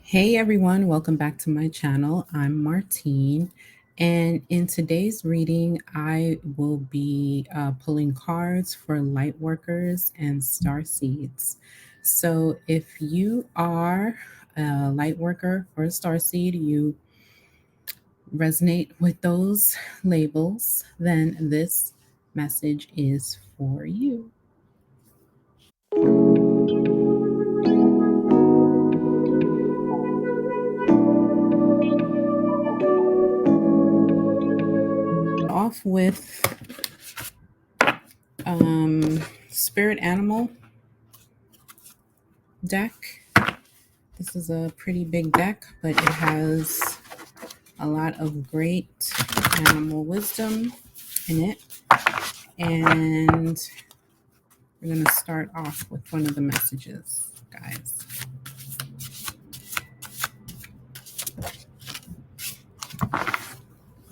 Hey everyone, welcome back to my channel. I'm Martine, and in today's reading, I will be pulling cards for Lightworkers and Starseeds. So, if you are a Lightworker or a Starseed, you resonate with those labels, then this message is for you. Off with Spirit Animal deck. This is a pretty big deck, but it has a lot of great animal wisdom in it. And we're going to start off with one of the messages, guys.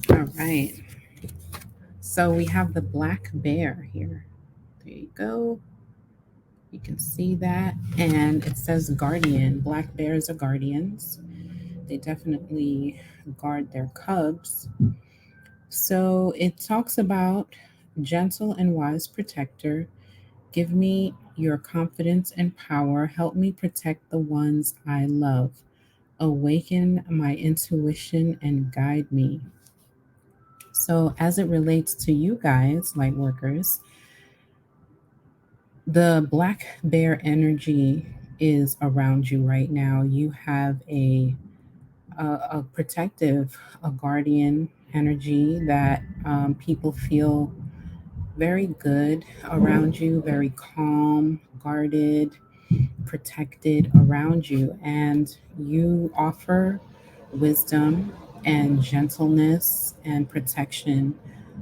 All right. So we have the black bear here. There you go. You can see that. And it says guardian. Black bears are guardians. They definitely guard their cubs. So it talks about gentle and wise protector. Give me your confidence and power. Help me protect the ones I love. Awaken my intuition and guide me. So, as it relates to you guys, light workers, the black bear energy is around you right now. You have a protective, a guardian energy that people feel very good around you, very calm, guarded, protected around you. And you offer wisdom and gentleness and protection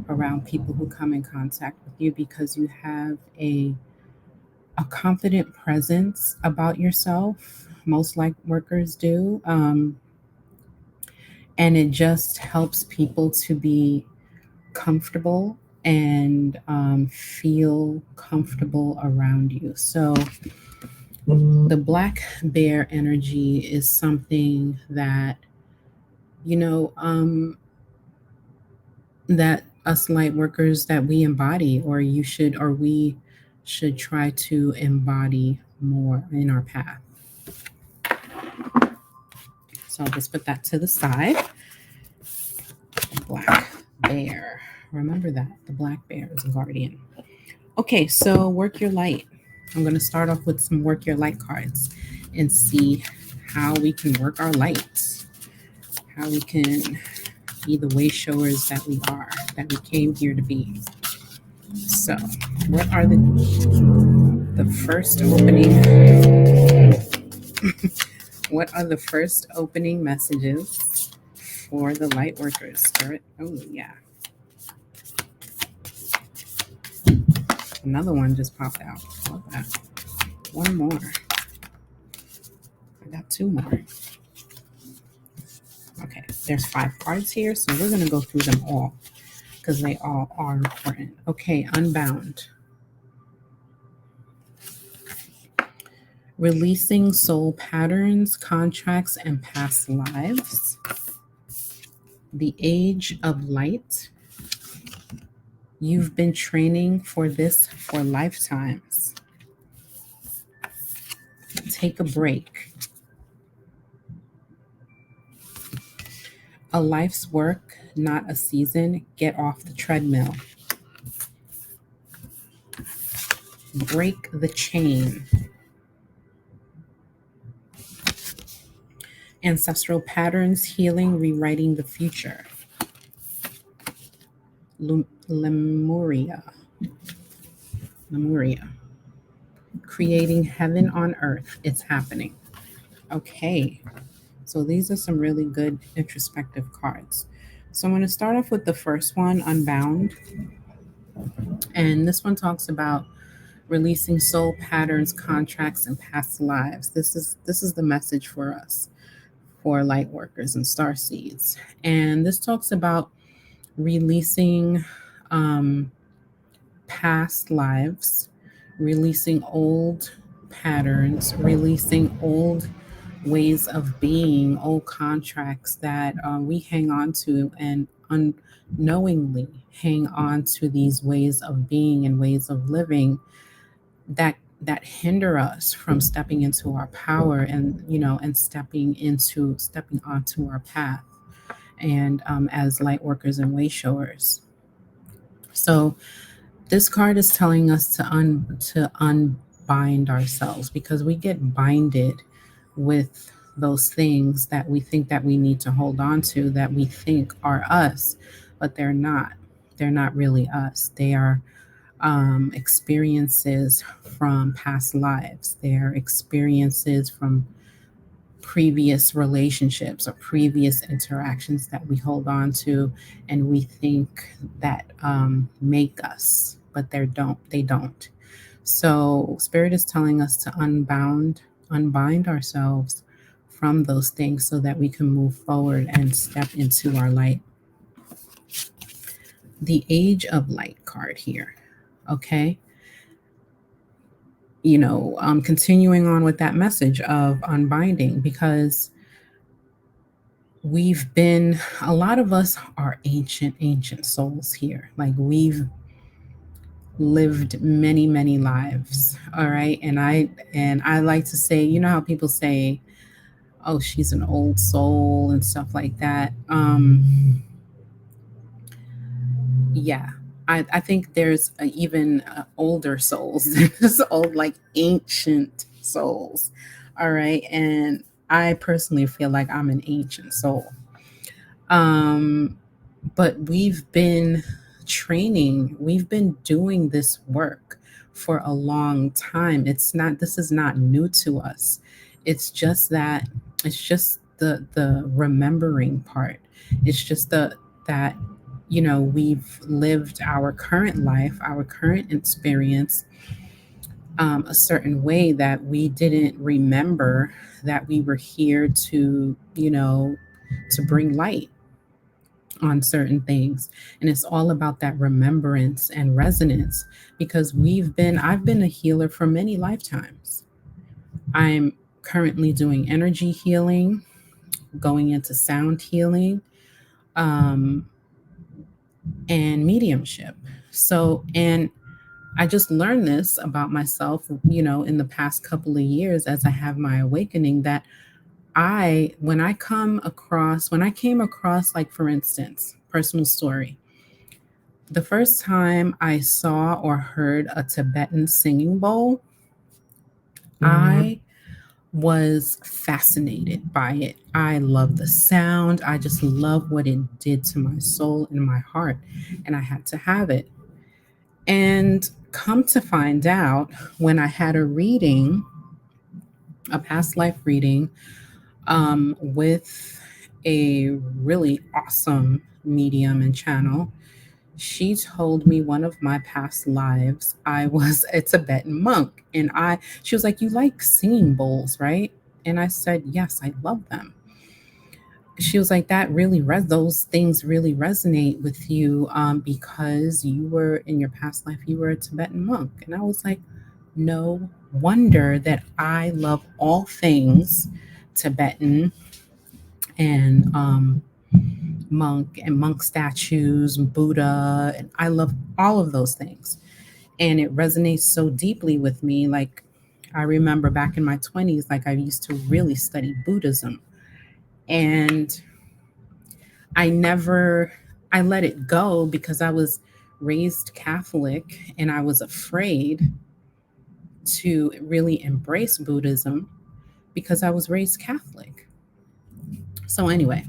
around people who come in contact with you because you have a confident presence about yourself. Most light workers do. And it just helps people to be comfortable and feel comfortable around you. So, the black bear energy is something that, you know, that us light workers that we embody, or we should try to embody more in our path. So I'll just put that to the side. Black bear. Remember that. The black bear is a guardian. Okay, so work your light. I'm going to start off with some work your light cards and see how we can work our light, how we can be the way showers that we are, that we came here to be. So, what are the first opening? What are the first opening messages for the light workers? Spirit. Oh yeah. Another one just popped out. Love that. One more. I got two more. Okay, there's 5 cards here, so we're going to go through them all because they all are important. Okay, Unbound. Releasing soul patterns, contracts, and past lives. The Age of Light. You've been training for this for lifetimes. Take a break. A life's work, not a season. Get off the treadmill. Break the chain. Ancestral patterns, healing, rewriting the future. Lemuria. Creating heaven on earth. It's happening. Okay. So these are some really good introspective cards. So I'm going to start off with the first one, Unbound. And this one talks about releasing soul patterns, contracts, and past lives. This is the message for us, for light workers and star seeds. And this talks about releasing past lives, releasing old patterns, releasing old ways of being, old contracts that we hang on to and unknowingly hang on to these ways of being and ways of living that hinder us from stepping into our power and and stepping onto our path and as light workers and way showers. So this card is telling us to unbind ourselves because we get binded with those things that we think that we need to hold on to, that we think are us, but they're not. They're not really us. They are experiences from past lives. They are experiences from previous relationships or previous interactions that we hold on to and we think that make us, but they don't. So spirit is telling us to unbind ourselves from those things so that we can move forward and step into our light. The Age of Light card here. Okay. Continuing on with that message of unbinding, because a lot of us are ancient souls here. Like we've lived many lives. All right. And I like to say, you know how people say, oh, she's an old soul and stuff like that. Yeah. I think there's even older souls, just old, like ancient souls. All right. And I personally feel like I'm an ancient soul. Um, but we've been doing this work for a long time. This is not new to us. It's just that, it's just the remembering part. It's just that, we've lived our current life, our current experience, a certain way that we didn't remember that we were here to bring light on certain things. And it's all about that remembrance and resonance, because I've been a healer for many lifetimes. I'm currently doing energy healing, going into sound healing, um, and mediumship. And I just learned this about myself, in the past couple of years as I have my awakening, that when I came across, like, for instance, personal story, the first time I saw or heard a Tibetan singing bowl, I was fascinated by it. I love the sound. I just love what it did to my soul and my heart. And I had to have it. And come to find out, when I had a past life reading, with a really awesome medium and channel, she told me one of my past lives I was a Tibetan monk. And she was like, "You like singing bowls, right?" And I said, "Yes, I love them." She was like, those things really resonate with you, because you were, in your past life, you were a Tibetan monk. And I was like, no wonder that I love all things Tibetan and monk statues, Buddha, and I love all of those things. And it resonates so deeply with me. Like, I remember back in my 20s, like, I used to really study Buddhism, and I let it go because I was raised Catholic and I was afraid to really embrace Buddhism because I was raised Catholic. So anyway,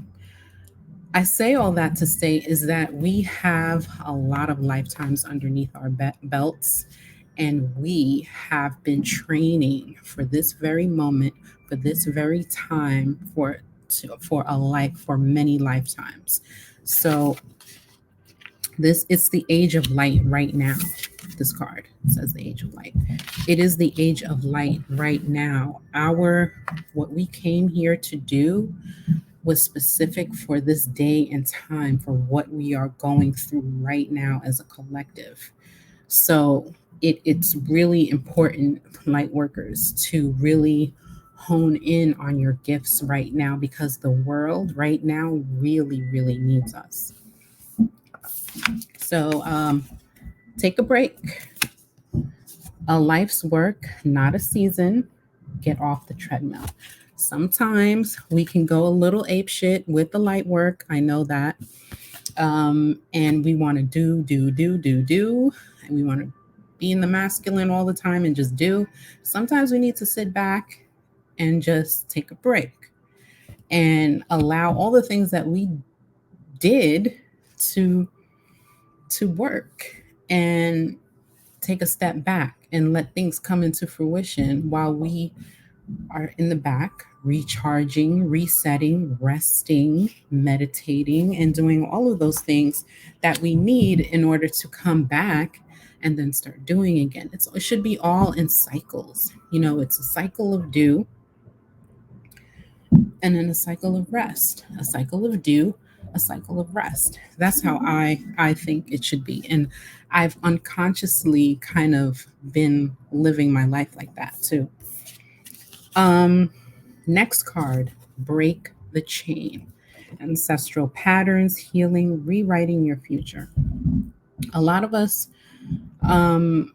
I say all that to say is that we have a lot of lifetimes underneath our belts, and we have been training for this very moment, for this very time, for many lifetimes. So this it's the age of light right now. This card says the age of light. It is the age of light right now. What we came here to do was specific for this day and time, for what we are going through right now as a collective. So it's really important, light workers, to really hone in on your gifts right now, because the world right now really, really needs us. So take a break. A life's work, not a season. Get off the treadmill. Sometimes we can go a little ape shit with the light work. I know that. And we want to do. And we want to be in the masculine all the time and just do. Sometimes we need to sit back and just take a break and allow all the things that we did to work, and take a step back and let things come into fruition while we are in the back, recharging, resetting, resting, meditating, and doing all of those things that we need in order to come back and then start doing again. It should be all in cycles. It's a cycle of do, and then a cycle of rest, a cycle of do, a cycle of rest. That's how I think it should be. And I've unconsciously kind of been living my life like that too. Next card, break the chain. Ancestral patterns, healing, rewriting your future. A lot of us tend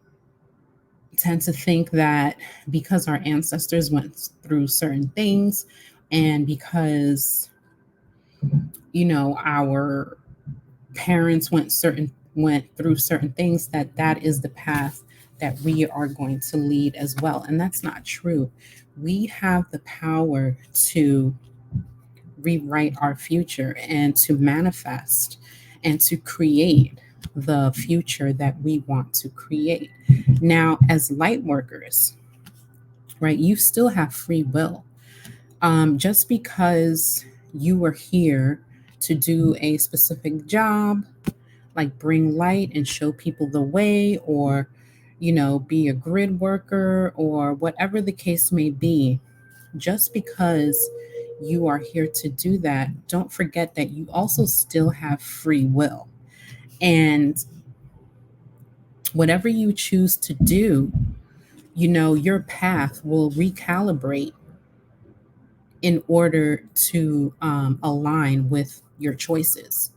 to think that because our ancestors went through certain things, and because our parents went through certain things, that is the path that we are going to lead as well. And that's not true. We have the power to rewrite our future and to manifest and to create the future that we want to create. Now, as light workers, right, you still have free will. Just because you were here to do a specific job, like bring light and show people the way, or be a grid worker, or whatever the case may be, just because you are here to do that, don't forget that you also still have free will. And whatever you choose to do, your path will recalibrate in order to align with your choices.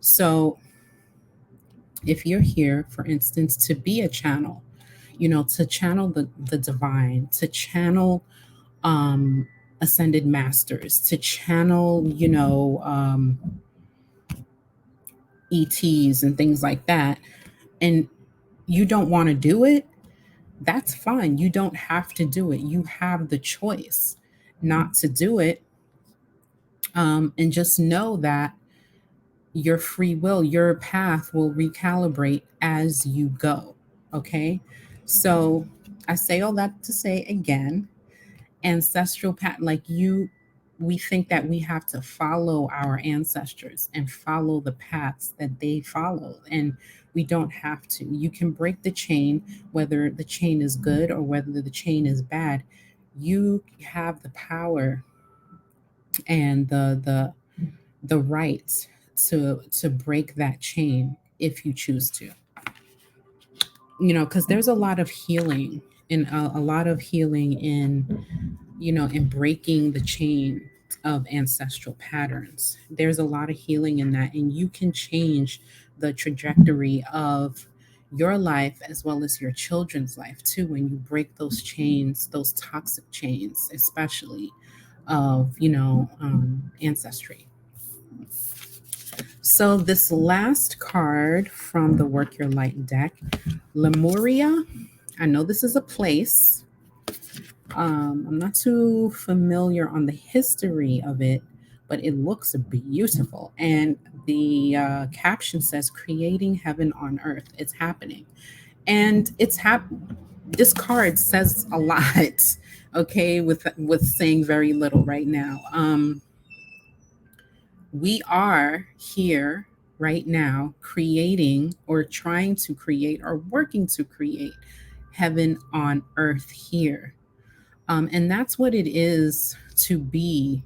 So if you're here, for instance, to be a channel, to channel the divine, to channel ascended masters, to channel, ETs and things like that, and you don't want to do it, that's fine. You don't have to do it. You have the choice not to do it. And just know that your free will, your path will recalibrate as you go. Okay. So I say all that to say again, ancestral path, like we think that we have to follow our ancestors and follow the paths that they followed, and we don't have to. You can break the chain, whether the chain is good or whether the chain is bad. You have the power and the right to break that chain if you choose to. Because there's a lot of healing, and a lot of healing in breaking the chain of ancestral patterns. There's a lot of healing in that, and you can change the trajectory of your life as well as your children's life too when you break those chains, those toxic chains, especially of ancestry. So this last card from the Work Your Light deck, Lemuria. I know this is a place. I'm not too familiar on the history of it, but it looks beautiful. And the caption says, "Creating heaven on earth." It's happening, and this card says a lot. Okay, with saying very little right now. We are here right now creating, or trying to create, or working to create heaven on earth here. And that's what it is to be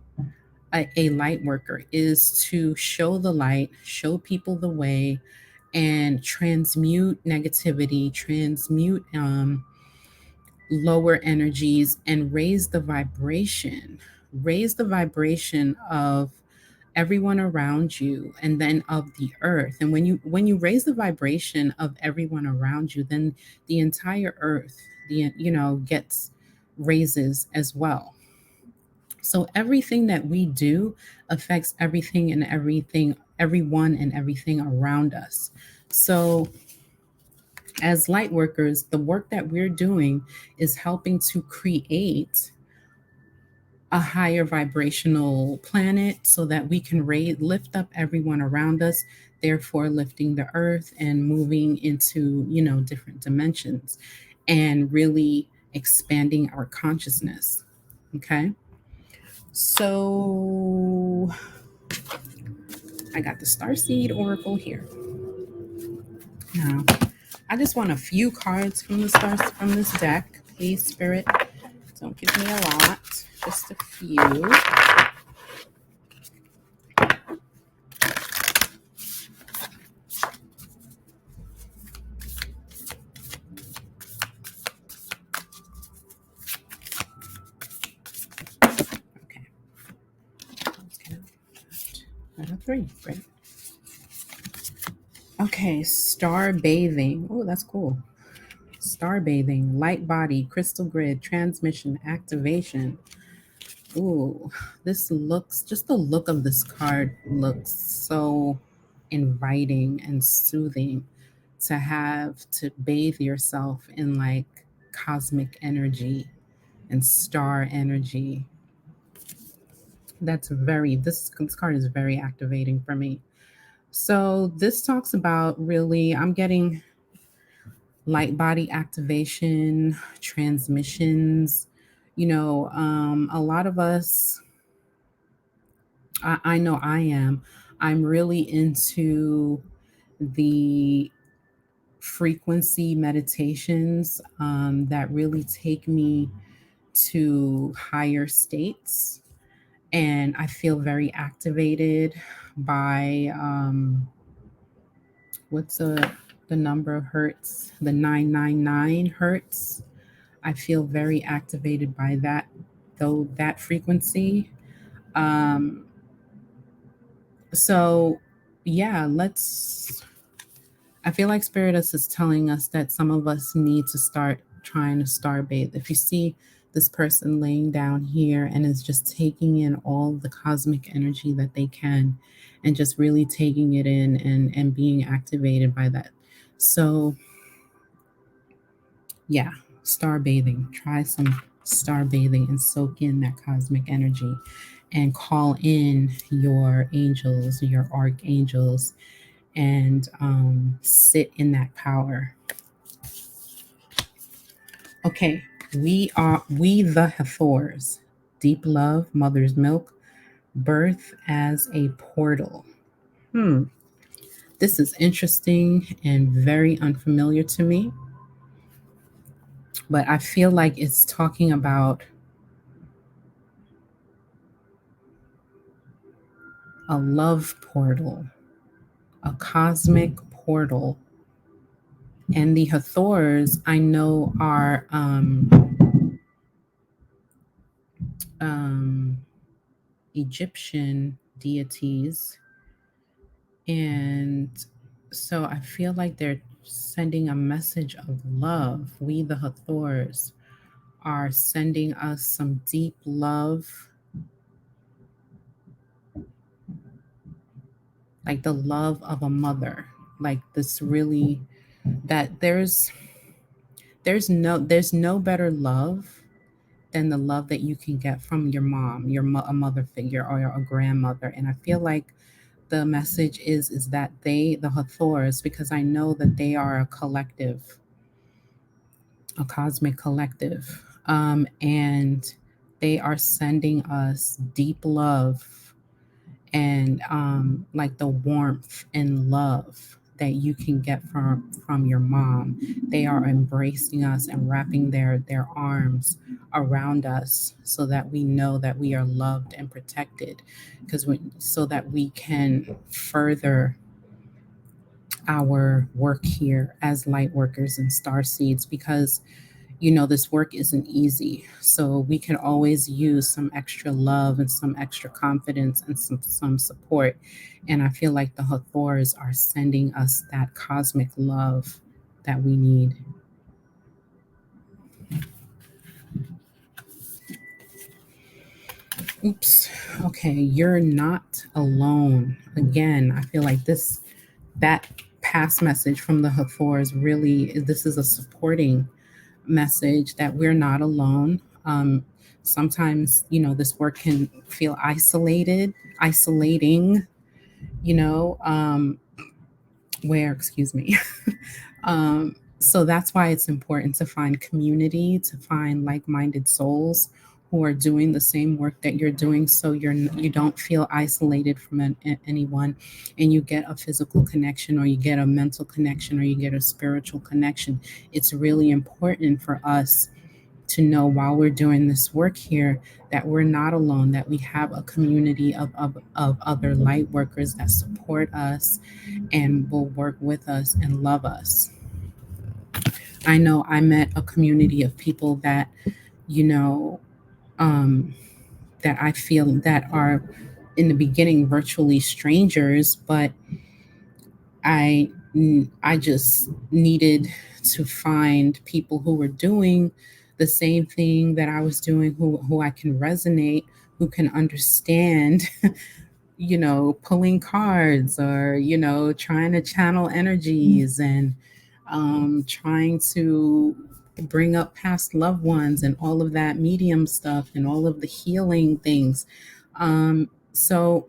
a light worker, is to show the light, show people the way, and transmute negativity, transmute lower energies and raise the vibration of everyone around you, and then of the earth. And when you raise the vibration of everyone around you, then the entire earth, gets raises as well. So everything that we do affects everyone and everything around us. So as light workers, the work that we're doing is helping to create a higher vibrational planet so that we can lift up everyone around us, therefore lifting the earth and moving into, different dimensions and really expanding our consciousness. Okay. So I got the Starseed Oracle here. Now, I just want a few cards from this deck. Please, Spirit, don't give me a lot, just a few. Okay. Another three. Great. Okay, star bathing. Oh, that's cool. Star bathing, light body, crystal grid, transmission, activation. Ooh, just the look of this card looks so inviting and soothing, to have to bathe yourself in like cosmic energy and star energy. This card is very activating for me. So this talks about, really, I'm getting light body activation, transmissions. A lot of us, I know I am, I'm really into the frequency meditations that really take me to higher states. And I feel very activated by what's the number of hertz? The 999 hertz. I feel very activated by that frequency. Um, so yeah, I feel like Spiritus is telling us that some of us need to start trying to star bathe. If you see this person laying down here and is just taking in all the cosmic energy that they can, and just really taking it in and being activated by that. So yeah, star bathing. Try some star bathing and soak in that cosmic energy and call in your angels, your archangels, and sit in that power. Okay, we the Hathors. Deep love, mother's milk, birth as a portal. This is interesting and very unfamiliar to me, but I feel like it's talking about a love portal, a cosmic portal. And the Hathors, I know, are um, Egyptian deities. And so I feel like they're sending a message of love. We, the Hathors, are sending us some deep love, like the love of a mother. Like this, really, that there's no better love than the love that you can get from your mom, a mother figure, or a grandmother. And I feel like the message is that the Hathors, because I know that they are a collective, a cosmic collective, and they are sending us deep love, and like the warmth and love that you can get from your mom. They are embracing us and wrapping their arms around us, so that we know that we are loved and protected, so that we can further our work here as light workers and star seeds. Because this work isn't easy. So we can always use some extra love and some extra confidence and some support. And I feel like the Hathors are sending us that cosmic love that we need. Oops. Okay, you're not alone. Again, I feel like that past message from the Hathors really, this is a supporting message that we're not alone. Sometimes, this work can feel isolating, you know, um, excuse me. So that's why it's important to find community, to find like-minded souls who are doing the same work that you're doing, so you don't feel isolated from anyone, and you get a physical connection, or you get a mental connection, or you get a spiritual connection. It's really important for us to know while we're doing this work here that we're not alone, that we have a community of other light workers that support us and will work with us and love us. I know I met a community of people that, you know, um, that I feel that are in the beginning virtually strangers, but I I just needed to find people who were doing the same thing that I was doing, who I can resonate, who can understand, pulling cards, or, trying to channel energies, and trying to bring up past loved ones and all of that medium stuff and all of the healing things. So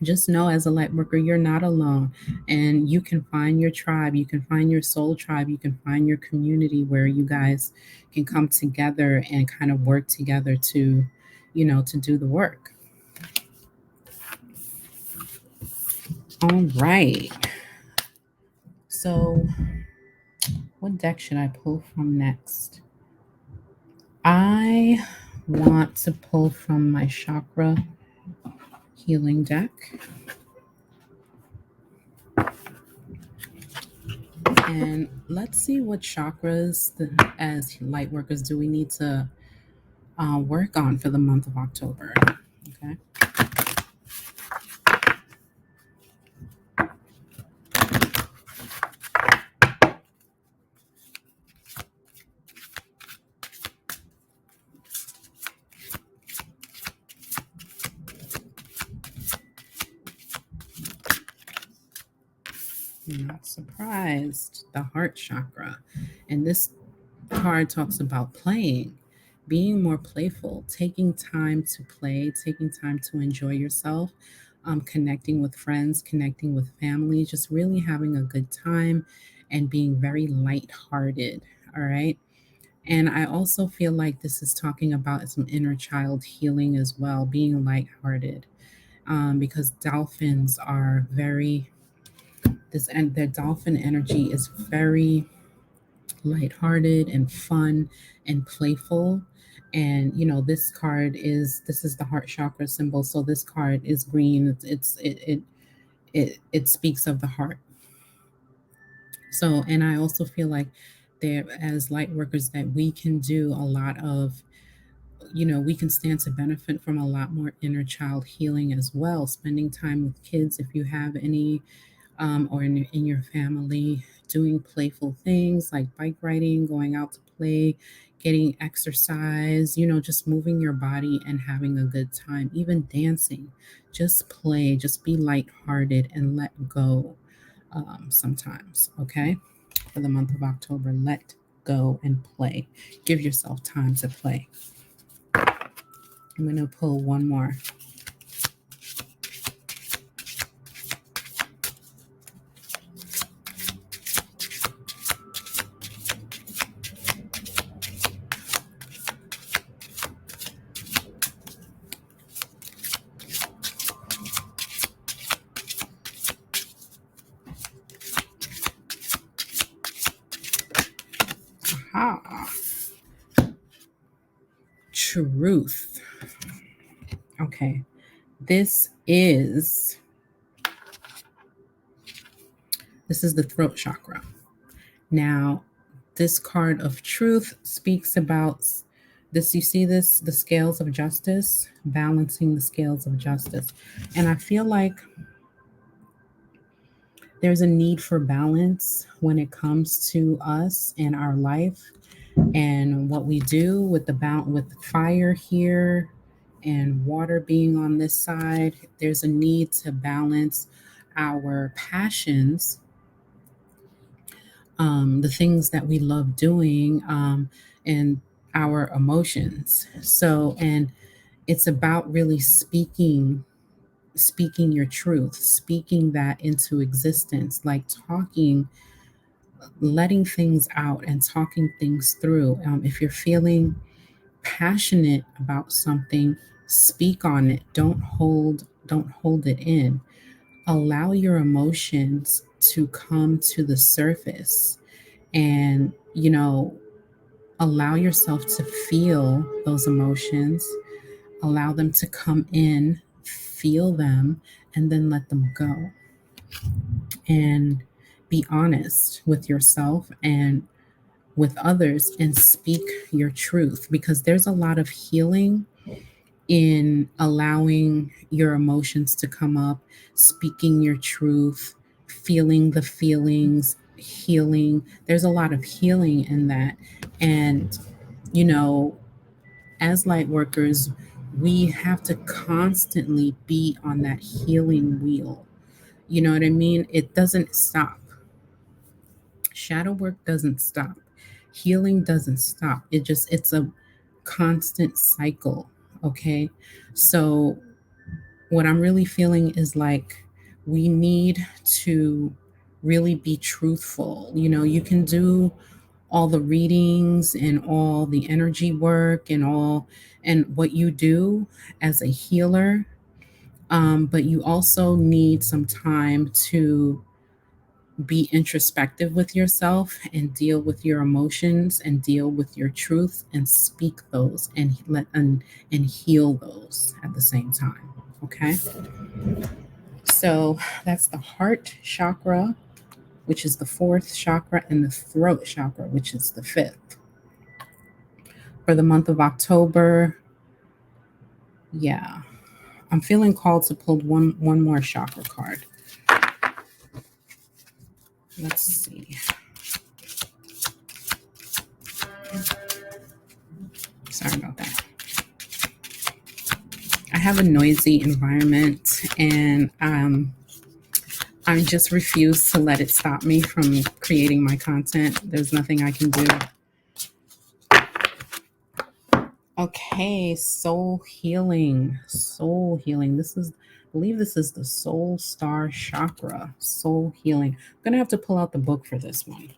just know, as a light worker, you're not alone, and you can find your tribe, you can find your soul tribe, you can find your community where you guys can come together and kind of work together to, to do the work. All right. So, what deck should I pull from next? I want to pull from my chakra healing deck. And let's see what chakras, as light workers, do we need to work on for the month of October. Okay. I'm not surprised. The heart chakra. And this card talks about playing, being more playful, taking time to play, taking time to enjoy yourself, connecting with friends, connecting with family, just really having a good time and being very lighthearted. All right. And I also feel like this is talking about some inner child healing as well, being lighthearted, because dolphins are very, and their dolphin energy is very lighthearted and fun and playful. And this is the heart chakra symbol. So this card is green. It speaks of the heart. So, and I also feel like there, as light workers, that we can do a lot of, we can stand to benefit from a lot more inner child healing as well. Spending time with kids, if you have any, or in your family, doing playful things like bike riding, going out to play, getting exercise, just moving your body and having a good time, even dancing. Just play, just be lighthearted and let go, sometimes, okay? For the month of October, let go and play. Give yourself time to play. I'm going to pull one more. Aha. Truth. Okay. This is the throat chakra. Now, This card of truth speaks about this. You see this, the scales of justice, balancing the scales of justice. And I feel like there's a need for balance when it comes to us and our life and what we do with with fire here and water being on this side. There's a need to balance our passions, the things that we love doing, and our emotions. So, and it's about really speaking your truth, speaking that into existence, like talking, letting things out and talking things through. If you're feeling passionate about something, speak on it. Don't hold it in. Allow your emotions to come to the surface, and allow yourself to feel those emotions. Allow them to come in, feel them, and then let them go. And be honest with yourself and with others, and speak your truth, because there's a lot of healing in allowing your emotions to come up, speaking your truth, feeling the feelings, healing. There's a lot of healing in that. And, you know, as light workers, we have to constantly be on that healing wheel. You know what I mean? It doesn't stop. Shadow work doesn't stop. Healing doesn't stop. It's a constant cycle. Okay. So, what I'm really feeling is like we need to really be truthful. You can do all the readings and all the energy work and all and what you do as a healer, but you also need some time to be introspective with yourself and deal with your emotions and deal with your truths and speak those and and heal those at the same time. Okay. So that's the heart chakra, which is the fourth chakra, and the throat chakra, which is the fifth. For the month of October, yeah, I'm feeling called to pull one more chakra card. Let's see. Sorry about that. I have a noisy environment, and I just refuse to let it stop me from creating my content. There's nothing I can do. Okay, soul healing. Soul healing. I believe this is the soul star chakra. Soul healing. I'm going to have to pull out the book for this one.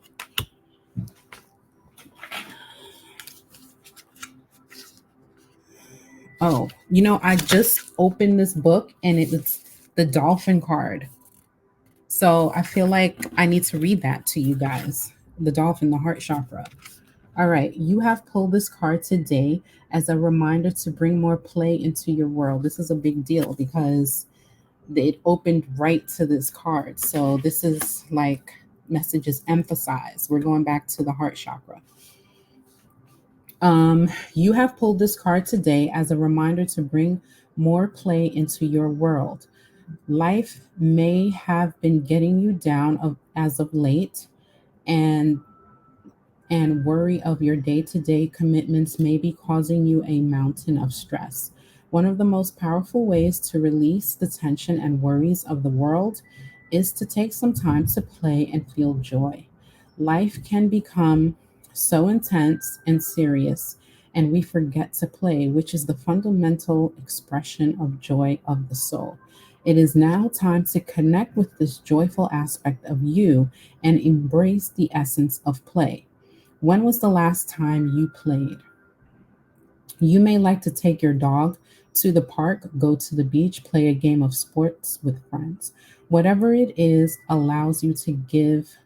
Oh, I just opened this book and it's the dolphin card. So I feel like I need to read that to you guys. The dolphin, the heart chakra. All right, you have pulled this card today as a reminder to bring more play into your world. This is a big deal because it opened right to this card. So this is like messages emphasized. We're going back to the heart chakra. You have pulled this card today as a reminder to bring more play into your world. Life may have been getting you down as of late, and worry of your day to day commitments may be causing you a mountain of stress. One of the most powerful ways to release the tension and worries of the world is to take some time to play and feel joy. Life can become so intense and serious, and we forget to play, which is the fundamental expression of joy of the soul. It is now time to connect with this joyful aspect of you and embrace the essence of play. When was the last time you played? You may like to take your dog to the park, go to the beach, play a game of sports with friends. Whatever it is allows you to give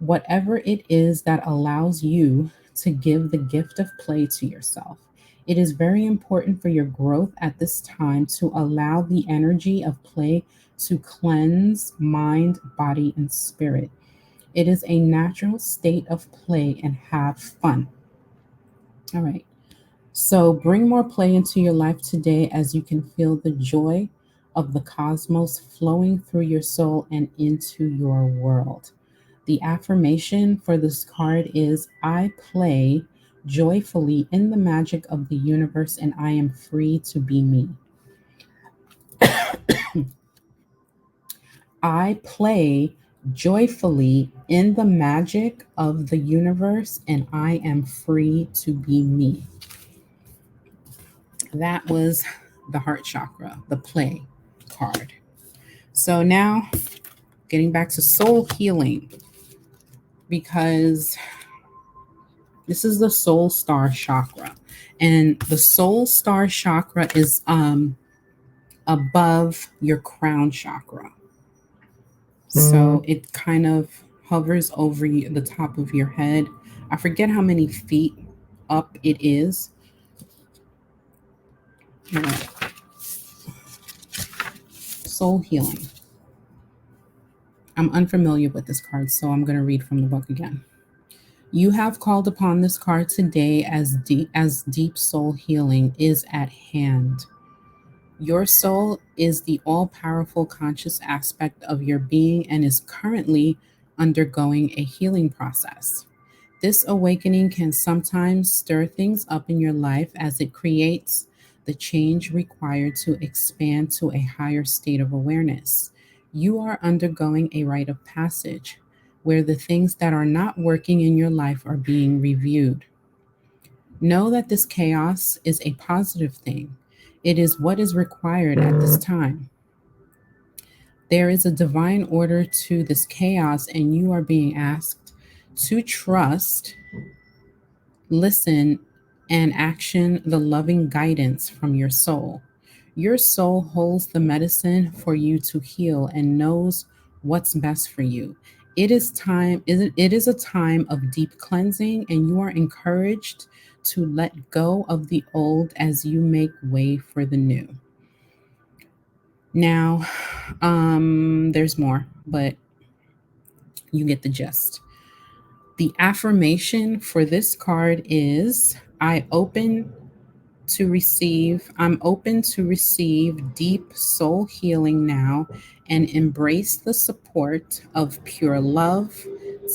Whatever it is that allows you to give the gift of play to yourself. It is very important for your growth at this time to allow the energy of play to cleanse mind, body, and spirit. It is a natural state of play and have fun. All right. So bring more play into your life today as you can feel the joy of the cosmos flowing through your soul and into your world. The affirmation for this card is I play joyfully in the magic of the universe and I am free to be me. I play joyfully in the magic of the universe and I am free to be me. That was the heart chakra, the play card. So now getting back to soul healing, because this is the soul star chakra. And the soul star chakra is above your crown chakra. So it kind of hovers over the top of your head. I forget how many feet up it is. Soul healing. I'm unfamiliar with this card, so I'm going to read from the book again. You have called upon this card today as deep soul healing is at hand. Your soul is the all-powerful conscious aspect of your being and is currently undergoing a healing process. This awakening can sometimes stir things up in your life as it creates the change required to expand to a higher state of awareness. You are undergoing a rite of passage where the things that are not working in your life are being reviewed. Know that this chaos is a positive thing. It is what is required at this time. There is a divine order to this chaos, and you are being asked to trust, listen, and action the loving guidance from your soul. Your soul holds the medicine for you to heal and knows what's best for you. It is a time of deep cleansing, and you are encouraged to let go of the old as you make way for the new. Now, there's more, but you get the gist. The affirmation for this card is I'm open to receive deep soul healing now and embrace the support of pure love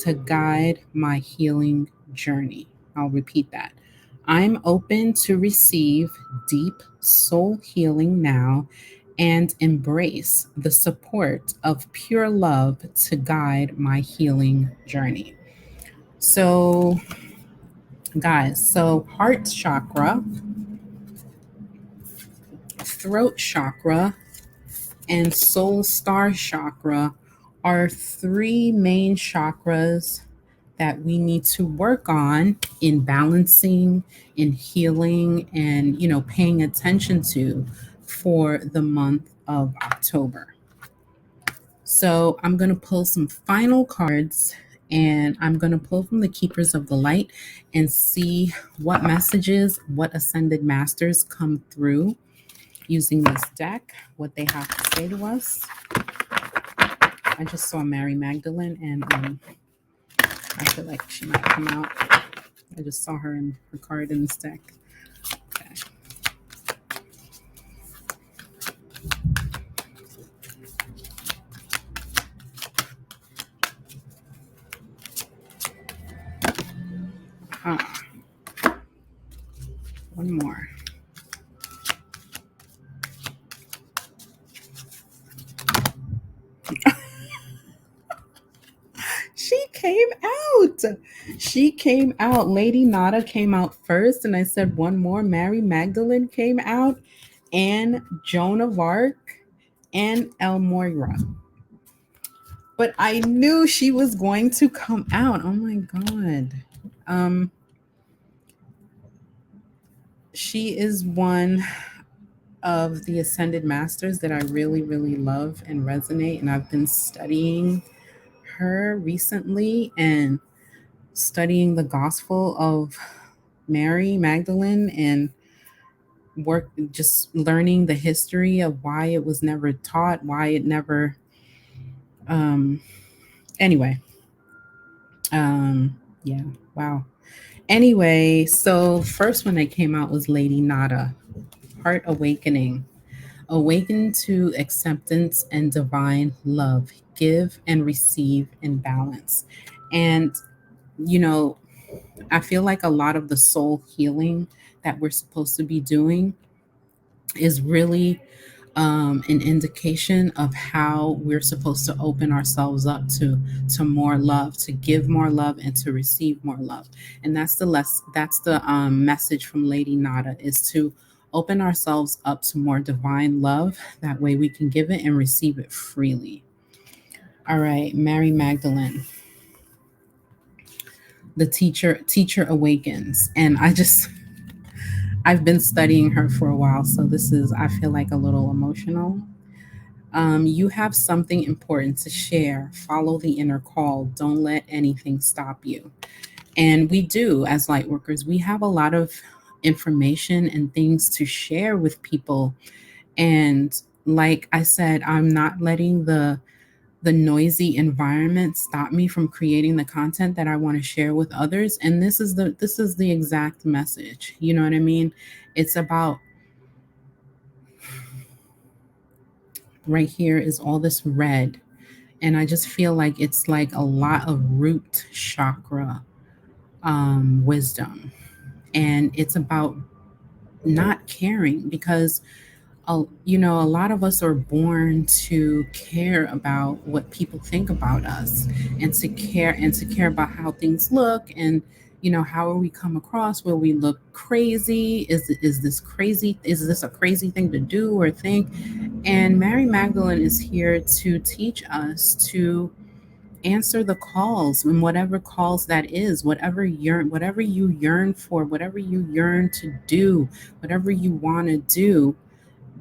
to guide my healing journey. I'll repeat that. I'm open to receive deep soul healing now and embrace the support of pure love to guide my healing journey. So, guys, heart chakra, throat chakra, and soul star chakra are three main chakras that we need to work on in balancing, in healing, and paying attention to for the month of October. So I'm going to pull some final cards, and I'm going to pull from the Keepers of the Light and see what messages, what ascended masters come through using this deck, what they have to say to us. I just saw Mary Magdalene, and I feel like she might come out. I just saw her card in this deck. Okay. One more. She came out. She came out. Ladynada came out first, and I said one more. Mary Magdalene came out, and Joan of Arc, and El Moira. But I knew she was going to come out. Oh my God. She is one of the ascended masters that I really, really love and resonate. And I've been studying her recently and studying the Gospel of Mary Magdalene and just learning the history of why it was never taught, why it never, anyway. Yeah, wow. Anyway, so first one that came out was Ladynada, Heart Awakening. Awaken to acceptance and divine love. Give and receive in balance. And, you know, I feel like a lot of the soul healing that we're supposed to be doing is really an indication of how we're supposed to open ourselves up to more love, to give more love, and to receive more love. And that's the message from Lady Nada, is to open ourselves up to more divine love. That way we can give it and receive it freely. All right, Mary Magdalene, the teacher awakens, and I've been studying her for a while, so this is, I feel like, a little emotional. You have something important to share. Follow the inner call. Don't let anything stop you. And we do, as light workers, we have a lot of information and things to share with people. And like I said, I'm not letting the noisy environment stop me from creating the content that I want to share with others. And this is the exact message. You know what I mean? It's about, right here is all this red. And I just feel like it's like a lot of root chakra wisdom. And it's about not caring, because a lot of us are born to care about what people think about us, and to care about how things look, and how we come across. Will we look crazy? Is this a crazy thing to do or think? And Mary Magdalene is here to teach us to answer the calls, and whatever calls that is, whatever you yearn for, whatever you yearn to do, whatever you want to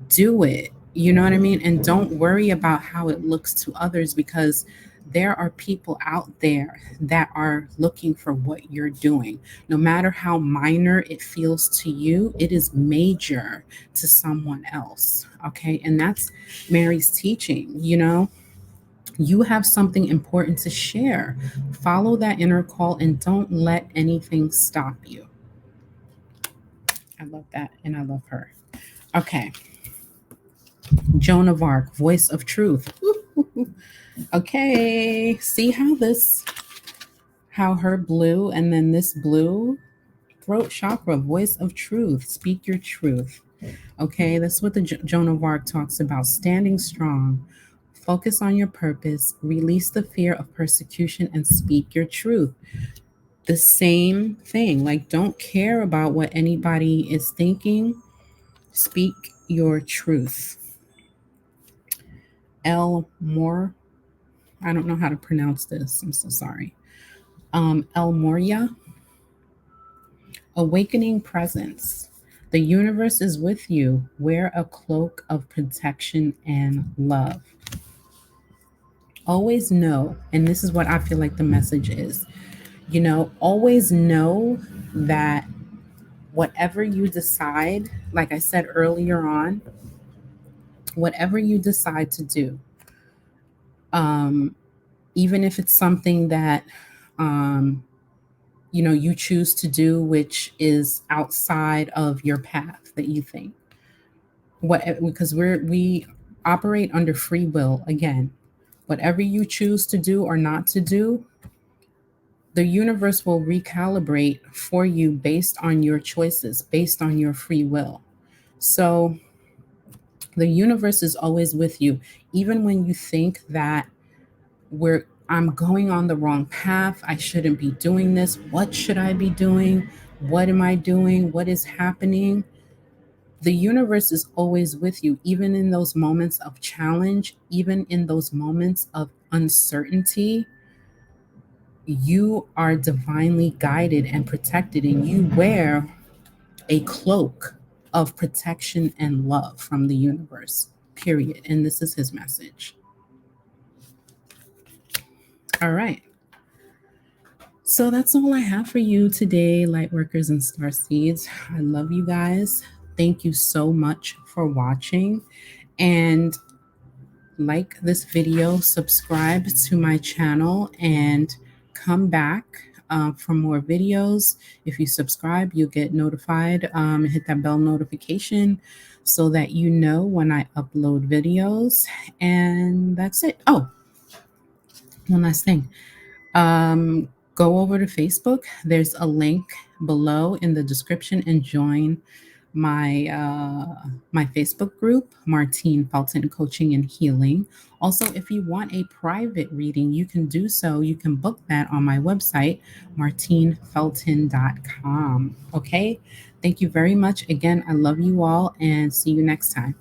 do it. You know what I mean? And don't worry about how it looks to others, because there are people out there that are looking for what you're doing. No matter how minor it feels to you, it is major to someone else. Okay. And that's Mary's teaching. You have something important to share. Follow that inner call and don't let anything stop you. I love that. And I love her. Okay. Joan of Arc, voice of truth. Okay. See how her blue and then this blue, throat chakra, voice of truth. Speak your truth. Okay. That's what the Joan of Arc talks about. Standing strong. Focus on your purpose. Release the fear of persecution and speak your truth. The same thing. Like, don't care about what anybody is thinking. Speak your truth. El Mor, I don't know how to pronounce this. I'm so sorry. El Moria, awakening presence. The universe is with you. Wear a cloak of protection and love. Always know, and this is what I feel like the message is, always know that whatever you decide, like I said earlier on, whatever you decide to do, um, even if it's something that um, you choose to do, which is outside of your path that you think, because we operate under free will again. Whatever you choose to do or not to do, the universe will recalibrate for you based on your choices, based on your free will. So the universe is always with you, even when you think that I'm going on the wrong path. I shouldn't be doing this. What should I be doing? What am I doing? What is happening? The universe is always with you, even in those moments of challenge, even in those moments of uncertainty. You are divinely guided and protected, and you wear a cloak of protection and love from the universe, period. And this is his message. All right. So that's all I have for you today, Lightworkers and Starseeds. I love you guys. Thank you so much for watching. And like this video, subscribe to my channel, and come back for more videos. If you subscribe, you'll get notified. Hit that bell notification so that you know when I upload videos. And that's it. Oh, one last thing. Go over to Facebook. There's a link below in the description and join my Facebook group, MartineFelton Coaching and Healing. Also, if you want a private reading, you can do so. You can book that on my website, MartineFelton.com. Okay. Thank you very much. Again, I love you all and see you next time.